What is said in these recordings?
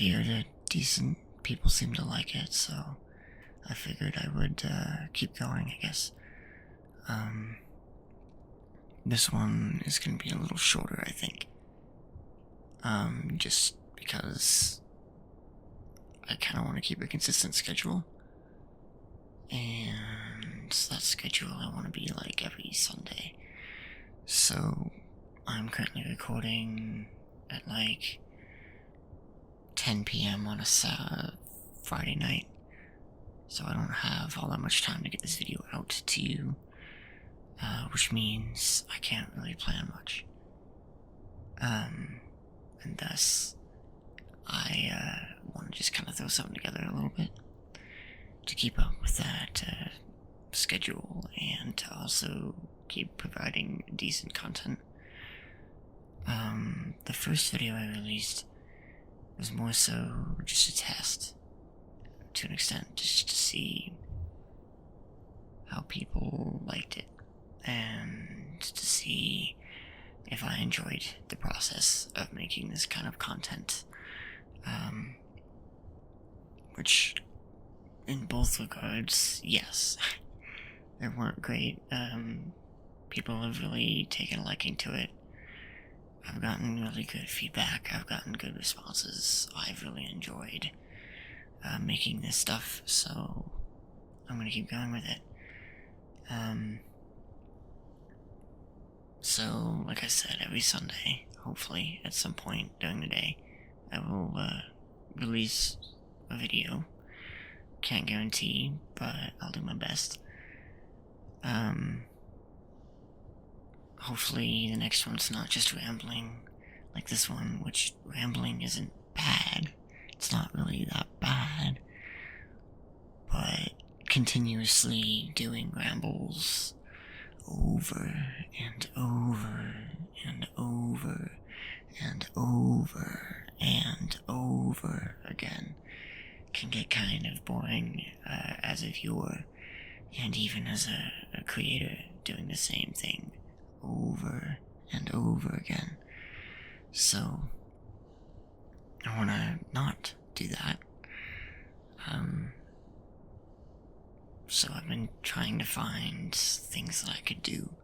hear that decent people seem to like it, so I figured I would keep going, I guess. This one is going to be a little shorter, I think. Just because I kind of want to keep a consistent schedule. And that schedule I want to be like every Sunday. So I'm currently recording at like 10 p.m. on a Friday night. So I don't have all that much time to get this video out to you. Which means I can't really plan much. And thus, I want to just kind of throw something together a little bit to keep up with that schedule and to also keep providing decent content. The first video I released was more so just a test, to an extent, just to see how people liked it, and to see if I enjoyed the process of making this kind of content, which, in both regards, yes, they weren't great. People have really taken a liking to it. I've gotten really good feedback, I've gotten good responses, I've really enjoyed making this stuff, so I'm gonna keep going with it. So, like I said, every Sunday, hopefully, at some point during the day, I will release a video. Can't guarantee, but I'll do my best. Hopefully the next one's not just rambling like this one, which rambling isn't bad. It's not really that bad. But continuously doing rambles over and over and over and over and over again can get kind of boring as a viewer, and even as a creator doing the same thing over and over again. So I want to not do that. So I've been trying to find things that I could do,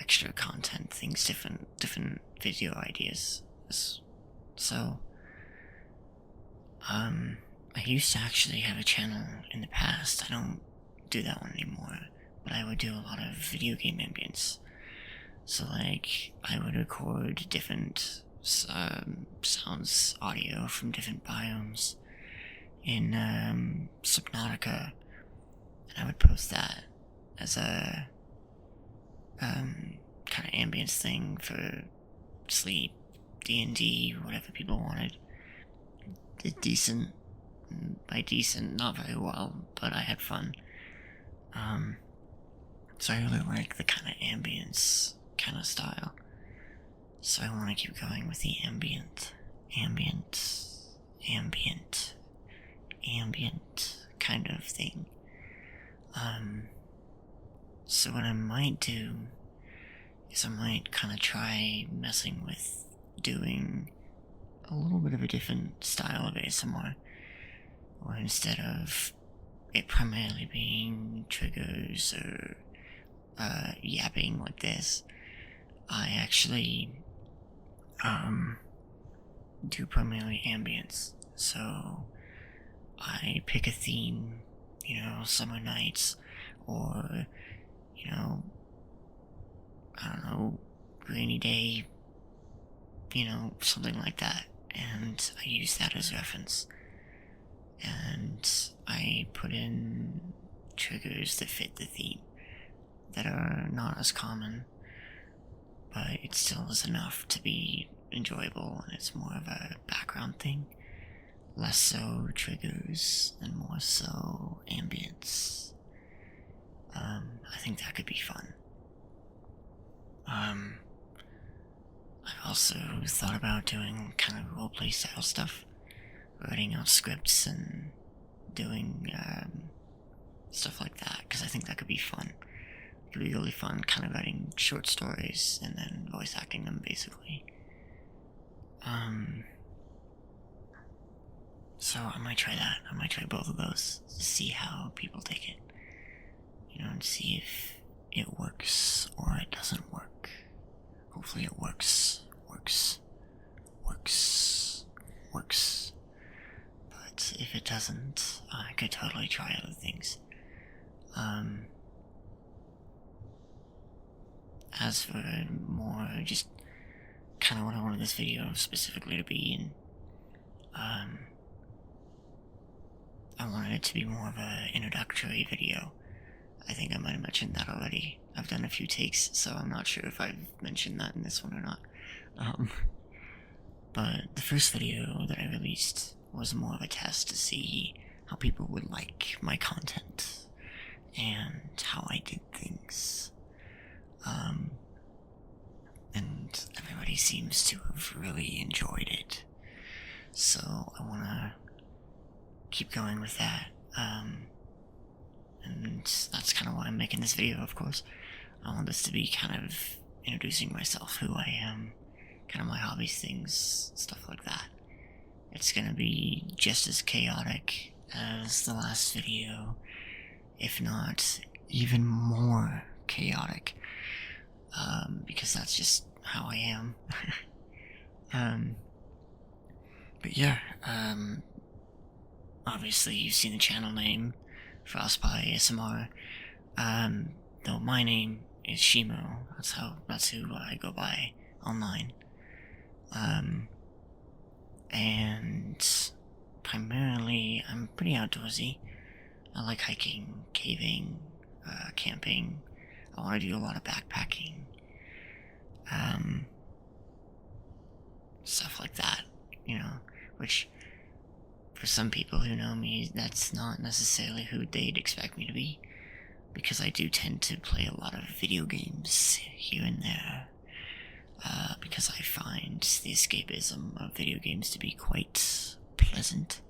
extra content, things, different video ideas. So, I used to actually have a channel in the past. I don't do that one anymore, but I would do a lot of video game ambience. So, like, I would record different sounds, audio from different biomes in Subnautica, and I would post that as a kind of ambience thing for sleep, D&D, whatever people wanted. Did decent. By decent, not very well, but I had fun. So I really like the kind of ambience kind of style. So I want to keep going with the ambient kind of thing. So what I might do is I might kind of try messing with doing a little bit of a different style of ASMR, where instead of it primarily being triggers or yapping like this, I actually do primarily ambience. So I pick a theme, summer nights, or I don't know, rainy day, something like that, and I use that as reference. And I put in triggers that fit the theme, that are not as common, but it still is enough to be enjoyable, and it's more of a background thing. Less so triggers, and more so ambience. I think that could be fun. I've also thought about doing kind of roleplay style stuff, writing out scripts and doing stuff like that, because I think that could be fun. It could be really fun, kind of writing short stories and then voice acting them, basically. So I might try that. I might try both of those to see how people take it. And see if it works or it doesn't work. Hopefully it works. But if it doesn't, I could totally try other things. As for more, just kind of what I wanted this video specifically to be, and I wanted it to be more of an introductory video. I think I might have mentioned that already. I've done a few takes, so I'm not sure if I've mentioned that in this one or not. But the first video that I released was more of a test to see how people would like my content and how I did things. And everybody seems to have really enjoyed it. So I want to keep going with that. And that's kind of why I'm making this video, of course. I want this to be kind of introducing myself, who I am, kind of my hobbies, things, stuff like that. It's gonna be just as chaotic as the last video, if not even more chaotic, because that's just how I am. But yeah, obviously you've seen the channel name, Frostpie ASMR. Though my name is Shimo. That's who I go by online. And primarily I'm pretty outdoorsy. I like hiking, caving, camping. I want to do a lot of backpacking. Stuff like that, which for some people who know me, that's not necessarily who they'd expect me to be, because I do tend to play a lot of video games here and there, because I find the escapism of video games to be quite pleasant.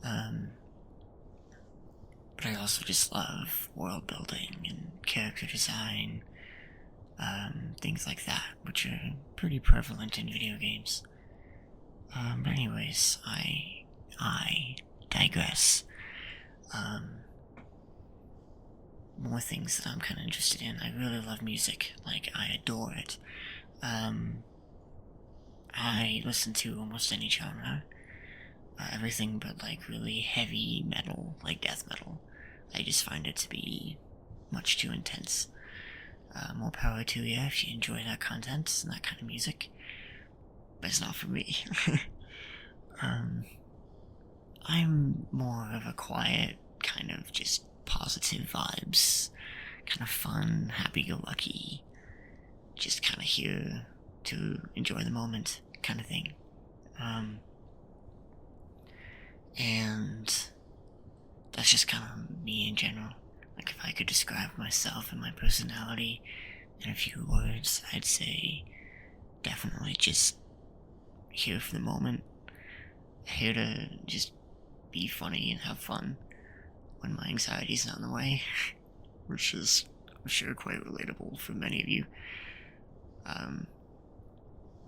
But I also just love world building and character design, things like that, which are pretty prevalent in video games. But anyways, I digress. More things that I'm kind of interested in. I really love music. Like, I adore it. I listen to almost any genre. Everything but, like, really heavy metal, like death metal. I just find it to be much too intense. More power to you if you enjoy that content and that kind of music. But it's not for me. I'm more of a quiet, kind of just positive vibes, kind of fun, happy-go-lucky, just kind of here to enjoy the moment kind of thing. And that's just kind of me in general. Like, if I could describe myself and my personality in a few words, I'd say definitely just here for the moment, here to just be funny and have fun when my anxiety's not in the way, which is, I'm sure, quite relatable for many of you,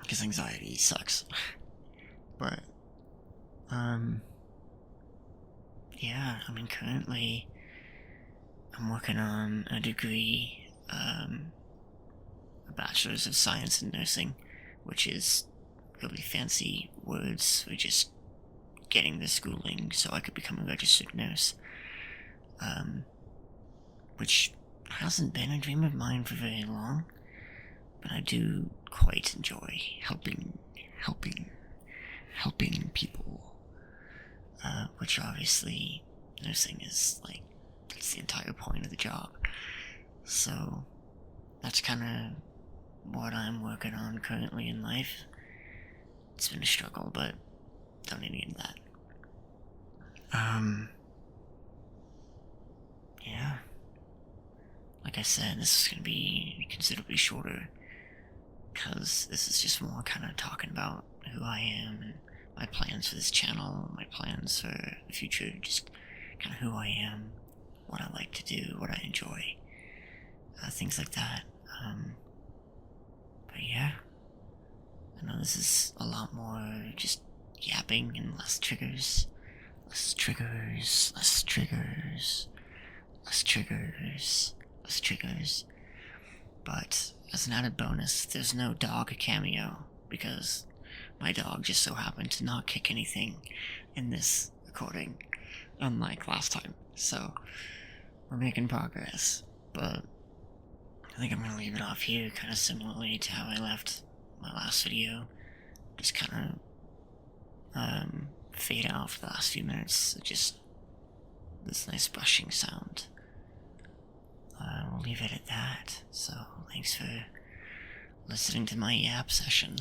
because anxiety sucks. But, yeah, I mean, currently, I'm working on a degree, a bachelor's of science in nursing, which is really fancy words for just getting the schooling so I could become a registered nurse, which hasn't been a dream of mine for very long, but I do quite enjoy helping people, which obviously nursing is, like, that's the entire point of the job. So that's kind of what I'm working on currently in life. It's been a struggle, but don't need to get into that. Yeah. Like I said, this is going to be considerably shorter, because this is just more kind of talking about who I am and my plans for this channel, my plans for the future, just kind of who I am, what I like to do, what I enjoy, things like that. But yeah, I know this is a lot more just yapping and less triggers. Less triggers, less triggers, less triggers, less triggers. But as an added bonus, there's no dog cameo, because my dog just so happened to not kick anything in this recording, unlike last time. So, we're making progress, but I think I'm gonna leave it off here, kind of similarly to how I left my last video. Just kind of, fade out for the last few minutes, just this nice brushing sound. We'll leave it at that, so thanks for listening to my yap session.